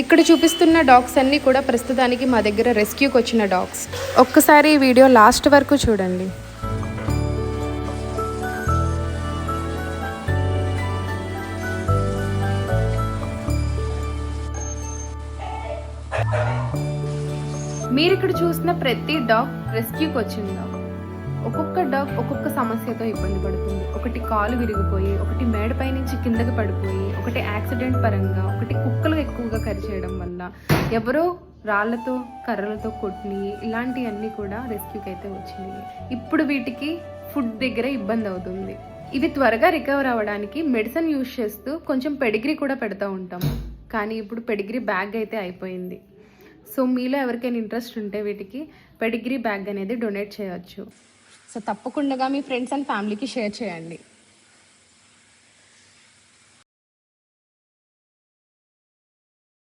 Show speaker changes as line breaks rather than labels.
ఇక్కడ చూపిస్తున్న డాగ్స్ అన్నీ కూడా ప్రస్తుతానికి మా దగ్గర రెస్క్యూకి వచ్చిన డాగ్స్. ఒక్కసారి ఈ వీడియో లాస్ట్ వరకు చూడండి. మీరు ఇక్కడ చూసిన ప్రతి డాగ్ రెస్క్యూకి వచ్చిన డాగ్. ఒక్కొక్క డాగ్ ఒక్కొక్క సమస్యతో ఇబ్బంది పడుతుంది. ఒకటి కాలు విరిగిపోయి, ఒకటి మేడపై నుంచి కిందకి పడిపోయి, ఒకటి యాక్సిడెంట్ పరంగా, ఒకటి కుక్కలు ఎక్కువగా కరిచేయడం వల్ల, ఎవరో రాళ్లతో కర్రలతో కొట్టినవి, ఇలాంటివన్నీ కూడా రెస్క్యూకి అయితే వచ్చినాయి. ఇప్పుడు వీటికి ఫుడ్ దగ్గర ఇబ్బంది అవుతుంది. ఇవి త్వరగా రికవర్ అవ్వడానికి మెడిసిన్ యూజ్ చేస్తూ కొంచెం పెడిగ్రీ కూడా పెడతా ఉంటాము. కానీ ఇప్పుడు పెడిగ్రీ బ్యాగ్ అయితే అయిపోయింది. సో మీలో ఎవరికైనా ఇంట్రెస్ట్ ఉంటే వీటికి పెడిగ్రీ బ్యాగ్ అనేది డొనేట్ చేయవచ్చు. సో తప్పకుండా మీ ఫ్రెండ్స్ అండ్ ఫ్యామిలీకి షేర్ చేయండి.